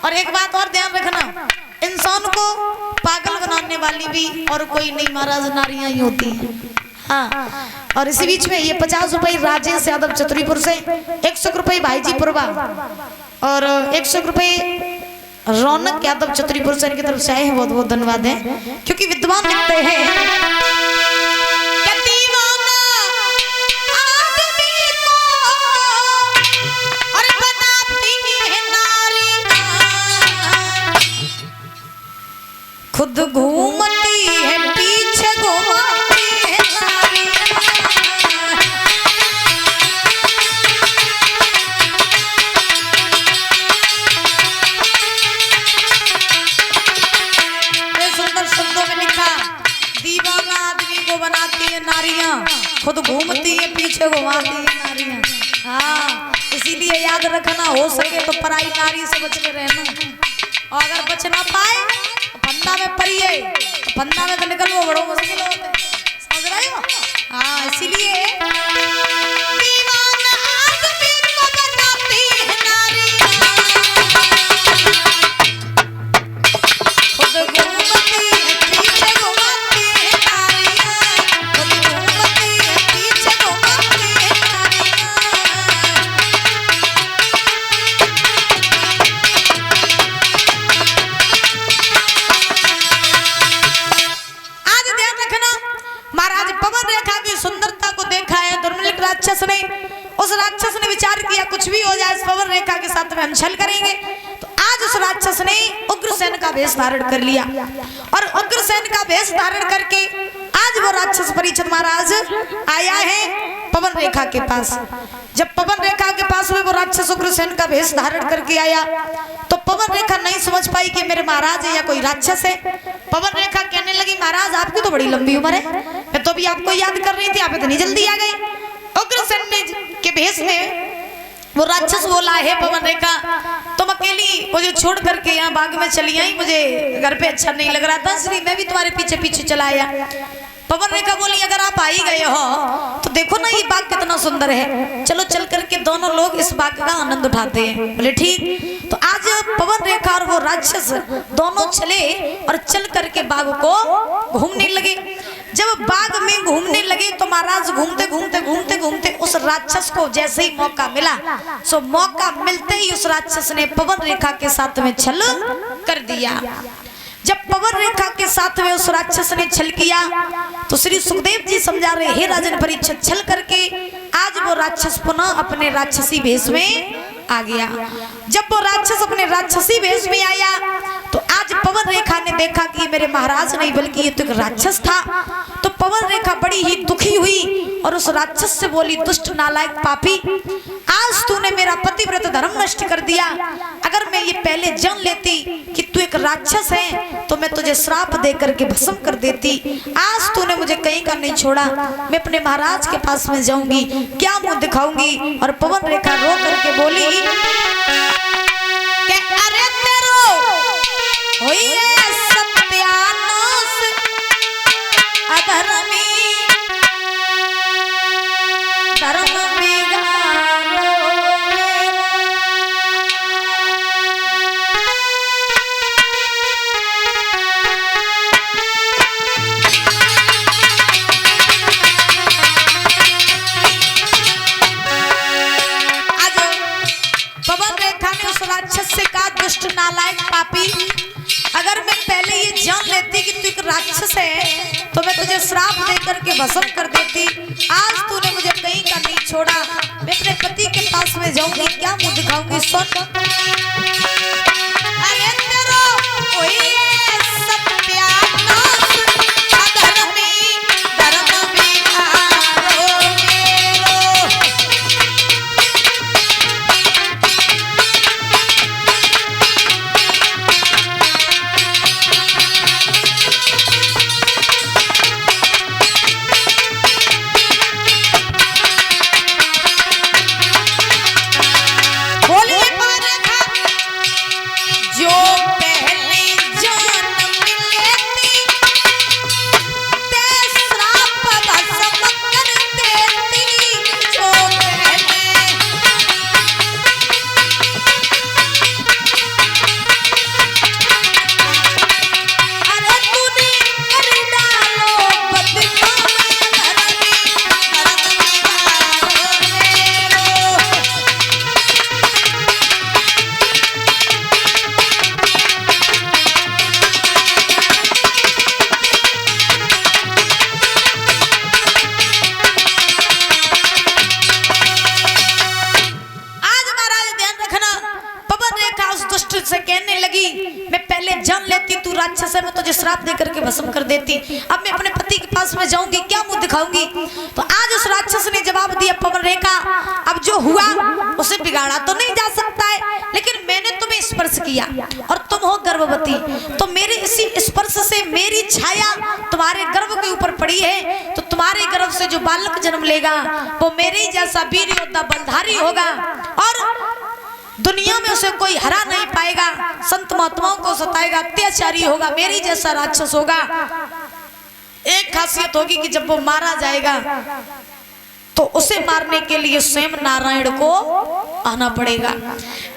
और एक बात और ध्यान रखना, इंसान को पागल बनाने वाली भी और कोई नहीं महाराज, नारियां ही होती हैं। हाँ, और इसी बीच में ये 50 रुपए राजेश यादव चतुरीपुर से, 100 रुपए भाईजी पुरवा और 100 रुपए रौनक यादव चतुरीपुर से, इनकी तरफ से आए हैं, बहुत बहुत धन्यवाद है। क्योंकि विद्वान लिखते हैं खुद घूमती है पीछे घुमाती है सुंदर शब्दों में लिखा, दीवाना आदमी को बनाती है नारियां, खुद घूमती है पीछे घुमाती है नारियां। हाँ, इसीलिए याद रखना, हो सके तो पराई नारी से बच के रहना, और अगर बच ना पाए फंदा में पड़िए, फंदा में तो निकलना बड़ा मुश्किल होता है, समझ रहे हो? हाँ, इसीलिए दीवाना आदमी को बनाती है नारियां, खुद घूमती है पीछे घुमाती है नारियां, खुद घूमती है पीछे घुमाती है नारियां। महाराज पवन रेखा की सुंदरता को देखा है दुर्मिलित राक्षस ने, उस राक्षस ने विचार किया कुछ भी हो जाए इस पवन रेखा के साथ में हम छल करेंगे। तो आज उस राक्षस ने उग्रसेन का वेश धारण कर लिया, और उग्रसेन का वेश धारण करके आज वो राक्षस परीक्षित महाराज आया है पवन रेखा के पास। जब पवन रेखा के पास में वो राक्षस उग्रसेन का वेश धारण करके आया तो पवन रेखा नहीं समझ पाई कि मेरे महाराज है या कोई राक्षस है। पवन रेखा कहने लगी, महाराज आपकी तो बड़ी लंबी उम्र है, मैं तो भी आपको याद कर रही थी, आप इतनी जल्दी आ गई। उग्रसेन ने के भेष में वो राक्षस बोला, है पवन रेखा तुम अकेली मुझे छोड़ करके यहाँ बाग में चली आई, मुझे घर पे अच्छा नहीं लग रहा था, इसलिए मैं भी तुम्हारे पीछे पीछे चला आया। पवन रेखा बोली, अगर आप आ ही गए हो तो देखो ना ये बाग कितना सुंदर है, चलो चल करके दोनों लोग इस बाग का आनंद उठाते हैं। बोले ठीक। तो आज पवन रेखा और वो राक्षस दोनों चले और चल करके बाग को घूमने लगे। जब बाग में घूमने लगे तो महाराज घूमते घूमते घूमते घूमते उस राक्षस को जैसे ही मौका मिला, सो मौका मिलते ही उस राक्षस ने पवन रेखा के साथ में छल कर दिया। जब पवन रेखा के साथ में उस राक्षस ने छल किया तो श्री सुखदेव जी समझा रहे, हे राजन परीक्षित, छल करके आज वो राक्षस पुनः अपने राक्षसी भेष में आ गया। जब वो राक्षस अपने राक्षसी भेष में आया तो आज पवन रेखा ने देखा कि मेरे महाराज नहीं बल्कि ये तो एक राक्षस था। तो पवन रेखा बड़ी ही दुखी हुई और उस राक्षस से बोली, दुष्ट नालायक पापी, आज तूने मेरा पतिव्रत धर्म नष्ट कर दिया। अगर मैं ये पहले जान लेती कि तू एक राक्षस है तो मैं तुझे श्राप दे करके भस्म कर देती। आज तूने मुझे कहीं का नहीं छोड़ा, मैं अपने महाराज के पास में जाऊंगी, क्या मुंह दिखाऊंगी। और पवन रेखा रो करके बोली कि अरे तेरो होई है सत्यानाश अधर्मी धर्म दुष्ट नालायक पापी, अगर मैं पहले ये जान लेती कि तू एक राक्षस है तो मैं तुझे श्राप देकर के भस्म कर देती। आज तूने मुझे कहीं का नहीं छोड़ा, मैं अपने पति के पास में जाऊंगी, क्या मुंह दिखाऊंगी। सुन, अरे तेरा कोई सत्यानाश अधर्मी धर्म बिगाड़ो मेरो। बोलिए पवन रेखा से कहने लगी, मैं पहले जान लेती तू राक्षस है, मैं तुझे श्राप देकर के भस्म कर देती। अब मैं अपने पति के पास में जाऊंगी, क्या मुंह दिखाऊंगी। तो आज उस राक्षस ने जवाब दिया, पवन रेखा अब जो हुआ उसे बिगाड़ा तो नहीं जा सकता है, लेकिन मैंने तुम्हें स्पर्श किया और तुम हो गर्भवती, तो मेरे इसी स्पर्श से मेरी छाया तुम्हारे गर्भ के ऊपर पड़ी है, तो तुम्हारे गर्भ से जो बालक जन्म लेगा वो मेरे ही जैसा वीर योद्धा बलधारी होगा और दुनिया में उसे कोई हरा नहीं पाएगा, संत महात्माओं को सताएगा, अत्याचारी होगा, मेरी जैसा राक्षस होगा। एक खासियत होगी कि जब वो मारा जाएगा तो उसे मारने के लिए स्वयं नारायण को आना पड़ेगा।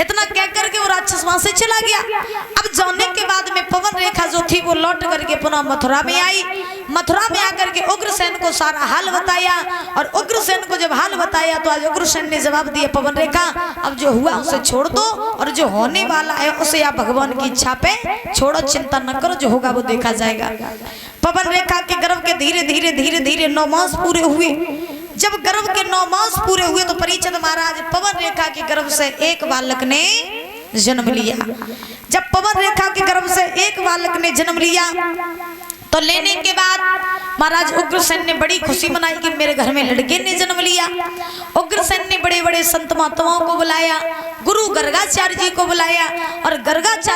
इतना कहकर के वो राक्षस वहां से चला गया। अब जाने के बाद में पवन रेखा जो थी वो लौट करके पुनः मथुरा में आई। मथुरा में आकर के उग्रसेन को सारा हाल बताया और उग्रसेन को जब हाल बताया तो आज उग्रसेन ने जवाब दिया, पवन रेखा अब जो हुआ उसे छोड़ दो और जो होने वाला है उसे आप भगवान की इच्छा पे छोड़ो, चिंता न करो, जो होगा वो देखा जाएगा। पवन रेखा के गर्भ के धीरे धीरे धीरे धीरे 9 मास पूरे हुए। जब गर्भ के 9 मास पूरे हुए तो परीक्षित महाराज पवन रेखा के गर्भ से एक बालक ने जन्म लिया। जब पवन रेखा के गर्भ से एक बालक ने जन्म लिया तो लेने के बाद महाराज उग्रसेन ने बड़ी खुशी मनाई कि मेरे घर में लड़के ने जन्म लिया। उग्रसेन ने बड़े बड़े संत महात्माओं को बुलाया, गुरु गर्गाचार्य जी को बुलाया और गर्गाचार्य